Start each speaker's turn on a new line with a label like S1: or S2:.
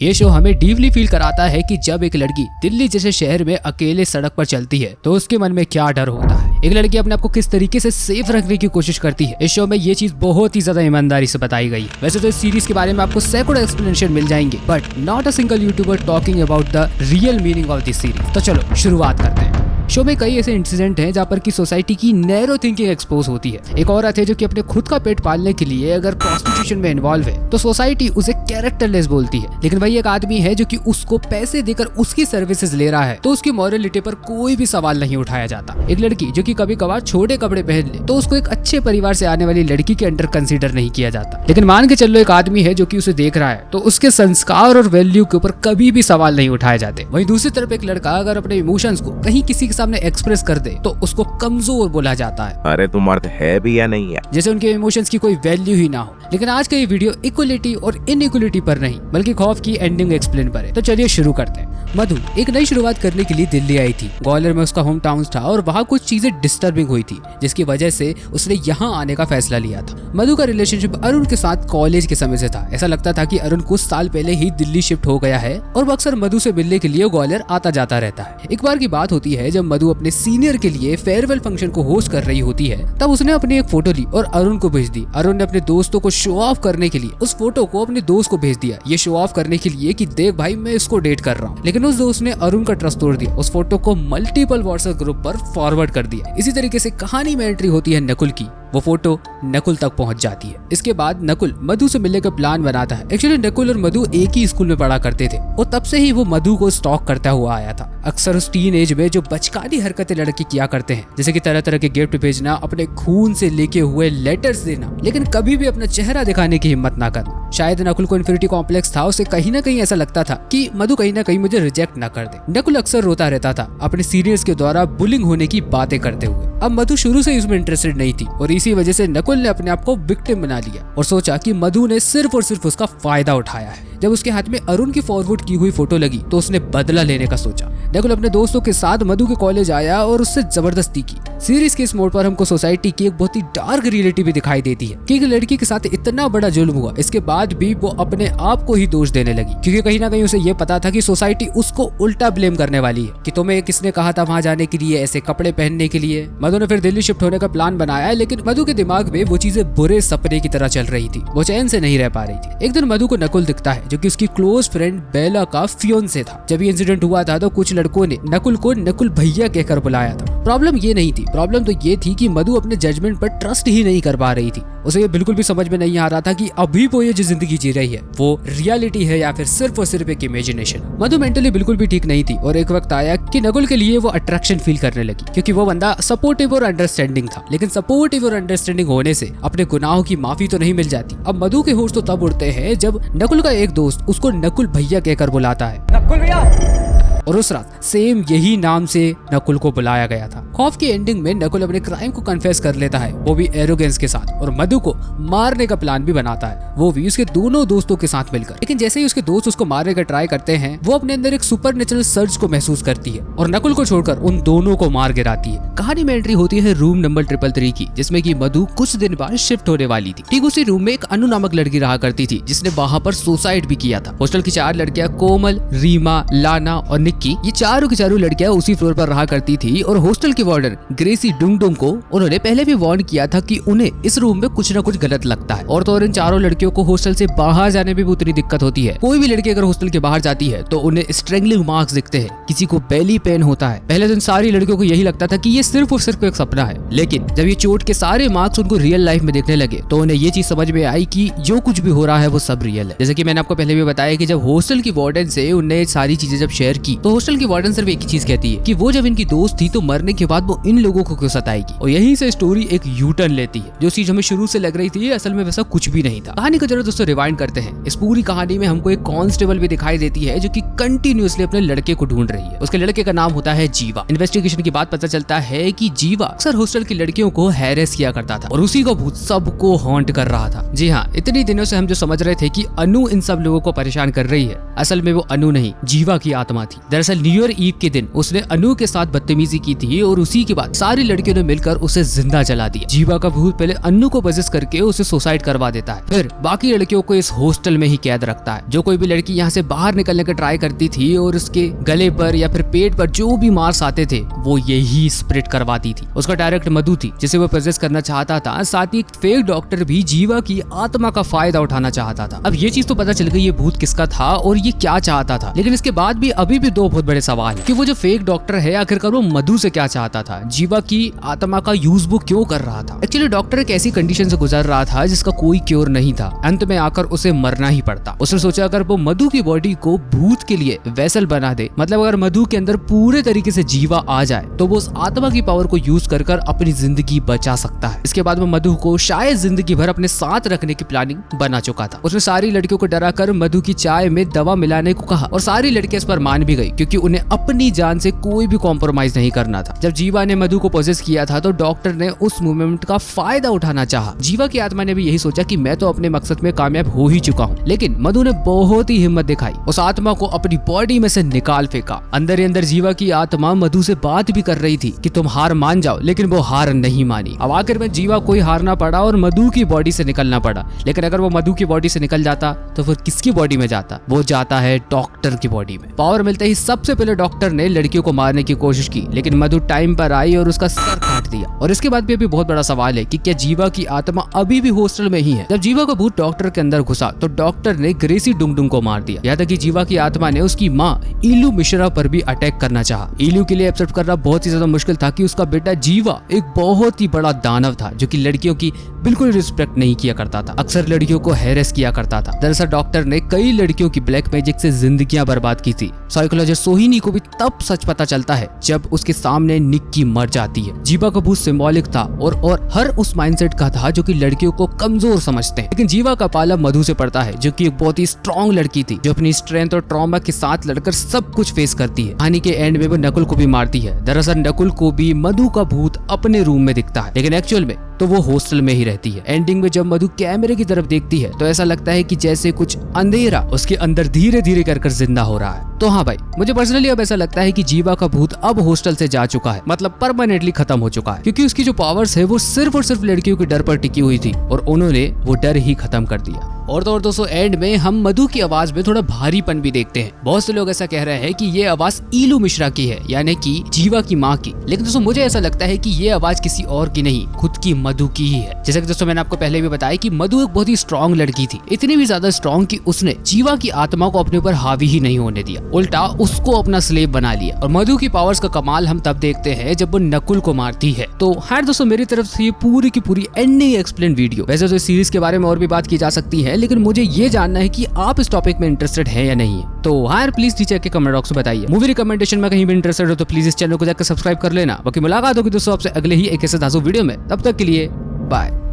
S1: ये शो हमें deeply feel कराता है कि जब एक लड़की दिल्ली जैसे शहर में अकेले सड़क पर चलती है तो उसके मन में क्या डर होता है। एक लड़की अपने आप को किस तरीके से सेफ रखने की कोशिश करती है। इस शो में ये चीज बहुत ही ज्यादा ईमानदारी से बताई गई। वैसे तो इस सीरीज के बारे में आपको सैकड़ों एक्सप्लेनेशन मिल जाएंगे, but not a single YouTuber talking about the real meaning of this series. तो चलो शुरुआत करते हैं। शो में कई ऐसे इंसिडेंट हैं जहाँ पर की सोसाइटी की नैरो थिंकिंग एक्सपोज होती है। एक औरत है जो कि अपने खुद का पेट पालने के लिए अगर प्रोस्टिट्यूशन में इन्वॉल्व है तो सोसाइटी उसे कैरेक्टरलेस बोलती है। लेकिन वही एक आदमी है जो कि उसको पैसे देकर उसकी सर्विसेज ले रहा है तो उसकी मॉरलिटी पर कोई भी सवाल नहीं उठाया जाता। एक लड़की जो कि कभी कभार छोटे कपड़े पहन ले तो उसको एक अच्छे परिवार से आने वाली लड़की के अंडर कंसीडर नहीं किया जाता। लेकिन मान के चलो एक आदमी है जो कि उसे देख रहा है तो उसके संस्कार और वैल्यू के ऊपर कभी भी सवाल नहीं उठाए जाते। वहीं दूसरी तरफ एक लड़का अगर अपने इमोशंस को कहीं किसी के सामने एक्सप्रेस कर दे तो उसको कमजोर बोला जाता है।
S2: अरे तू मर्द है भी या नहीं है,
S1: जैसे उनके इमोशंस की कोई वैल्यू ही ना हो। लेकिन आज का ये वीडियो इक्वलिटी और इनइक्वलिटी पर नहीं बल्कि खौफ की एंडिंग एक्सप्लेन पर है। तो चलिए शुरू करते हैं। मधु एक नई शुरुआत करने के लिए दिल्ली आई थी। ग्वालियर में उसका होम टाउन था और वहाँ कुछ चीजें डिस्टर्बिंग हुई थी जिसकी वजह से उसने यहाँ आने का फैसला लिया था। मधु का रिलेशनशिप अरुण के साथ कॉलेज के समय से था। ऐसा लगता था कि अरुण कुछ साल पहले ही दिल्ली शिफ्ट हो गया है और वो अक्सर मधु से मिलने के लिए ग्वालियर आता जाता रहता है। एक बार की बात होती है जब मधु अपने सीनियर के लिए फेयरवेल फंक्शन को होस्ट कर रही होती है, तब उसने अपनी एक फोटो ली और अरुण को भेज दी। अरुण ने अपने दोस्तों को शो ऑफ करने के लिए उस फोटो को अपने दोस्त को भेज दिया, ये शो ऑफ करने के लिए कि देख भाई मैं इसको डेट कर रहा हूँ। लेकिन उस दोस्त ने अरुण का ट्रस्ट तोड़ दिया, उस फोटो को मल्टीपल व्हाट्सएप ग्रुप पर फॉरवर्ड कर दिया। इसी तरीके से कहानी में एंट्री होती है नकुल की। वो फोटो नकुल तक पहुंच जाती है। इसके बाद नकुल मधु से मिलने का प्लान बनाता है। एक्चुअली नकुल और मधु एक ही स्कूल में पढ़ा करते थे और तब से ही वो मधु को स्टॉक करता हुआ आया था। अक्सर उस टीन एज में जो बचकानी हरकतें लड़के किया करते हैं, जैसे कि तरह तरह के गिफ्ट भेजना, अपने खून से लेके हुए लेटर्स देना, लेकिन कभी भी अपना चेहरा दिखाने की हिम्मत ना करना। शायद नकुल को इन्फिनिटी कॉम्प्लेक्स था। उसे कहीं ना कहीं ऐसा लगता था कि मधु कहीं ना कहीं मुझे रिजेक्ट ना कर दे। नकुल अक्सर रोता रहता था अपने सीनियर्स के द्वारा बुलिंग होने की बातें करते हुए। अब मधु शुरू से इसमें इंटरेस्टेड नहीं थी और इसी वजह से नकुल ने अपने आप को विक्टिम बना लिया और सोचा कि मधु ने सिर्फ और सिर्फ उसका फायदा उठाया है। जब उसके हाथ में अरुण की फॉरवर्ड की हुई फोटो लगी तो उसने बदला लेने का सोचा। नकुल अपने दोस्तों के साथ मधु के कॉलेज आया और उससे जबरदस्ती की। सीरीज के इस मोड़ पर हमको सोसाइटी की एक बहुत ही डार्क रियलिटी भी दिखाई देती है कि एक लड़की के साथ इतना बड़ा जुल्म हुआ, इसके बाद भी वो अपने आप को ही दोष देने लगी, क्योंकि कहीं ना कहीं उसे ये पता था कि सोसाइटी उसको उल्टा ब्लेम करने वाली है कि तुम्हें किसने कहा था वहाँ जाने के लिए, ऐसे कपड़े पहनने के लिए। मधु ने फिर दिल्ली शिफ्ट होने का प्लान बनाया, लेकिन मधु के दिमाग में वो चीजें बुरे सपने की तरह चल रही थी। वो चैन से नहीं रह पा रही थी। एक दिन मधु को नकुल दिखता है जो कि उसकी क्लोज फ्रेंड बेला का फियोंसे था। जब ये इंसिडेंट हुआ था तो कुछ लड़कों ने नकुल को नकुल भैया कहकर बुलाया था। प्रॉब्लम ये नहीं थी, प्रॉब्लम तो ये थी कि मधु अपने जजमेंट पर ट्रस्ट ही नहीं कर पा रही थी। उसे ये बिल्कुल भी समझ में नहीं आ रहा था कि अभी वो ये जो जिंदगी जी रही है वो रियलिटी है या फिर सिर्फ और सिर्फ एक इमेजिनेशन। मधु मेंटली बिल्कुल भी ठीक नहीं थी और एक वक्त आया कि नकुल के लिए वो अट्रैक्शन फील करने लगी, क्योंकि वो बंदा सपोर्टिव और अंडरस्टैंडिंग था। लेकिन सपोर्टिव और अंडरस्टैंडिंग होने से अपने गुनाहों की माफी तो नहीं मिल जाती। अब मधु के होश तो तब उड़ते हैं जब नकुल का एक दोस्त उसको नकुल भैया कहकर बुलाता है।
S3: नकुल भैया।
S1: और उस रात सेम यही नाम से नकुल को बुलाया गया था। खौफ की एंडिंग में नकुल अपने क्राइम को कन्फेस कर लेता है, वो भी एरोगेंस के साथ, और मधु को मारने का प्लान भी बनाता है, वो भी उसके दोनों दोस्तों के साथ मिलकर। लेकिन जैसे ही उसके दोस्त उसको मारने का ट्राई करते हैं वो अपने अंदर एक सुपरनेचुरल सर्ज को महसूस करती है और नकुल को छोड़कर उन दोनों को मार गिराती है। कहानी में एंट्री होती है रूम नंबर 333 की, जिसमें की मधु कुछ दिन बाद शिफ्ट होने वाली थी। ठीक उसी रूम में एक अनु नामक लड़की रहा करती थी जिसने वहाँ पर सुसाइड भी किया था। हॉस्टल की 4 लड़कियां कोमल, रीमा, लाना और निक्की, ये चारों चारों लड़कियां उसी फ्लोर पर रहा करती थी और हॉस्टल की वार्डन ग्रेसी डुंगडुंग को उन्होंने पहले भी वार्न किया था कि उन्हें इस रूम में कुछ न कुछ गलत लगता है। और तो और इन चारों लड़कियों को हॉस्टल से बाहर जाने में भी उतनी दिक्कत होती है। कोई भी लड़की अगर हॉस्टल के बाहर जाती है तो उन्हें स्ट्रेंगलिंग मार्क्स दिखते हैं, किसी को बेली पेन होता है। पहले तो इन सारी लड़कियों को यही लगता था कि ये सिर्फ और सिर्फ एक सपना है, लेकिन जब ये चोट के सारे मार्क्स उनको रियल लाइफ में देखने लगे तो उन्हें ये चीज समझ में आई कि जो कुछ भी हो रहा है वो सब रियल है। जैसे कि मैंने आपको पहले भी बताया कि जब हॉस्टल की वार्डन से उन्हें सारी चीजें जब शेयर की तो हॉस्टल की वार्डन सिर्फ एक ही चीज कहती है कि वो जब इनकी दोस्त थी तो मरने के बाद वो इन लोगों को क्यों सताएगी। और यहीं से स्टोरी एक यू टर्न लेती है। जो चीज हमें शुरू से लग रही थी असल में वैसा कुछ भी नहीं था। कहानी को जरा दोस्तों रिवाइंड करते हैं। इस पूरी कहानी में हमको एक कांस्टेबल भी दिखाई देती है जो कि कंटिन्यूअसली अपने लड़के को ढूंढ रही है। उसके लड़के का नाम होता है जीवा। इन्वेस्टिगेशन के बाद पता चलता है कि जीवा अक्सर हॉस्टल की लड़कियों को हैरेस किया करता था और उसी का भूत सबको हॉन्ट कर रहा था। जी हाँ, इतनी दिनों से हम जो समझ रहे थे कि अनु इन सब लोगों को परेशान कर रही है, असल में वो अनु नहीं जीवा की आत्मा थी। दरअसल न्यू ईयर ईव के दिन उसने अनु के साथ बदतमीजी की थी और उसी के बाद सारी लड़कियों ने मिलकर उसे जिंदा जला दिया। जीवा का भूत पहले अनु को पजेस करके उसे सुसाइड करवा देता है, फिर बाकी लड़कियों को इस हॉस्टल में ही कैद रखता है। जो कोई भी लड़की यहाँ से बाहर निकलने का ट्राई करती थी और उसके गले पर या फिर पेट पर जो भी मार्क्स आते थे वो यही स्प्रेड करवाती थी। उसका डायरेक्ट मधु थी जिसे वो पजेस करना चाहता था। साथ ही एक फेक डॉक्टर भी जीवा की आत्मा का फायदा उठाना चाहता था। अब ये चीज तो पता चल गई ये भूत किसका था और ये क्या चाहता था, लेकिन इसके बाद भी अभी भी दो बहुत बड़े सवाल है कि वो जो फेक डॉक्टर है आखिरकार वो मधु से क्या चाहता था, जीवा की आत्मा का यूज वो क्यों कर रहा था। एक्चुअली डॉक्टर एक ऐसी कंडीशन से गुजर रहा था जिसका कोई क्योर नहीं था, अंत में आकर उसे मरना ही पड़ता। उसने सोचा अगर वो मधु की बॉडी को भूत के लिए वेसल बना दे, मतलब अगर मधु के अंदर पूरे तरीके से जीवा आ जाए तो वो उस आत्मा की पावर को यूज कर अपनी जिंदगी बचा सकता है। इसके बाद वो मधु को शायद जिंदगी भर अपने साथ रखने की प्लानिंग बना चुका था। उसने सारी लड़कियों को डरा कर मधु की चाय में दवा मिलाने को कहा और सारी लड़कियां इस पर मान भी गई क्योंकि उन्हें अपनी जान से कोई भी कॉम्प्रोमाइज नहीं करना था। जब जीवा ने मधु को पोजेस किया था तो डॉक्टर ने उस मूवमेंट का फायदा उठाना चाहा। जीवा की आत्मा ने भी यही सोचा कि मैं तो अपने मकसद में कामयाब हो ही चुका हूँ, लेकिन मधु ने बहुत ही हिम्मत दिखाई, उस आत्मा को अपनी बॉडी में से निकाल फेंका। अंदर ही अंदर जीवा की आत्मा मधु से बात भी कर रही थी कि तुम हार मान जाओ, लेकिन वो हार नहीं मानी। अब आखिर में जीवा को ही हारना पड़ा और मधु की बॉडी से निकलना पड़ा, लेकिन अगर वो मधु की बॉडी से निकल जाता तो फिर किसकी बॉडी में जाता? वो जाता है डॉक्टर की बॉडी में। पावर मिलते ही सबसे पहले डॉक्टर ने लड़कियों को मारने की कोशिश की, लेकिन मधु टाइम पर आई और उसका सर काट दिया। और इसके बाद भी अभी बहुत बड़ा सवाल है कि क्या जीवा की आत्मा अभी भी हॉस्टल में ही है? जब जीवा का भूत डॉक्टर के अंदर घुसा तो डॉक्टर ने ग्रेसी डुंगडुंग को मार दिया। यहाँ तक कि जीवा की आत्मा ने उसकी माँ इलू मिश्रा पर भी अटैक करना चाहा। इलू के लिए एक्सेप्ट करना बहुत ही ज्यादा मुश्किल था कि उसका बेटा जीवा एक बहुत ही बड़ा दानव था जो कि लड़कियों की बिल्कुल रिस्पेक्ट नहीं किया करता था, अक्सर लड़कियों को हैरेस किया करता था। दरअसल डॉक्टर ने कई लड़कियों की ब्लैक मैजिक से जिंदगियां बर्बाद की थी। साइकोलॉजिस्ट सोहिनी को भी तब सच पता चलता है जब उसके सामने निक्की मर जाती है। जीवा का भूत सिंबॉलिक था और हर उस माइंडसेट का था जो कि लड़कियों को कमजोर समझते हैं, लेकिन जीवा का पाला मधु से पड़ता है जो कि एक बहुत ही स्ट्रॉन्ग लड़की थी जो अपनी स्ट्रेंथ और ट्रॉमा के साथ लड़कर सब कुछ फेस करती है। कहानी के एंड में वो नकुल को भी मारती है। दरअसल नकुल को भी मधु का भूत अपने रूम में दिखता है, लेकिन एक्चुअल में तो वो हॉस्टल में ही रहती है। एंडिंग में जब मधु कैमरे की तरफ देखती है तो ऐसा लगता है कि जैसे कुछ अंधेरा उसके अंदर धीरे धीरे कर जिंदा हो रहा है। तो हाँ भाई, मुझे पर्सनली अब ऐसा लगता है कि जीवा का भूत अब हॉस्टल से जा चुका है, मतलब परमानेंटली खत्म हो चुका है, क्योंकि उसकी जो पावर्स है वो सिर्फ और सिर्फ लड़कियों के डर पर टिकी हुई थी और उन्होंने वो डर ही खत्म कर दिया। और तो और दोस्तों, एंड में हम मधु की आवाज में थोड़ा भारीपन भी देखते हैं। बहुत से लोग ऐसा कह रहे हैं कि ये आवाज इलू मिश्रा की है, यानी कि जीवा की माँ की, लेकिन दोस्तों मुझे ऐसा लगता है कि ये आवाज किसी और की नहीं, खुद की मधु की ही है। जैसे कि दोस्तों मैंने आपको पहले भी बताया कि मधु एक बहुत ही स्ट्रॉन्ग लड़की थी, इतनी भी ज्यादा स्ट्रॉन्ग कि उसने जीवा की आत्मा को अपने ऊपर हावी ही नहीं होने दिया, उल्टा उसको अपना स्लेव बना लिया। और मधु की पावर्स का कमाल हम तब देखते हैं जब वो नकुल को मारती है। तो खैर दोस्तों, मेरी तरफ से ये पूरी की पूरी एंडिंग एक्सप्लेन वीडियो। वैसे तो इस सीरीज के बारे में और भी बात की जा सकती है, लेकिन मुझे ये जानना है कि आप इस टॉपिक में इंटरेस्टेड है या नहीं है। तो हाँ प्लीज नीचे के कमेंट बॉक्स में बताइए। मूवी रिकमेंडेशन में कहीं भी इंटरेस्टेड हो तो प्लीज इस चैनल को जाकर सब्सक्राइब कर लेना। बाकी मुलाकात होगी दोस्तों आपसे अगले ही एक ऐसे ताज़ा वीडियो में, तब तक के लिए बाय।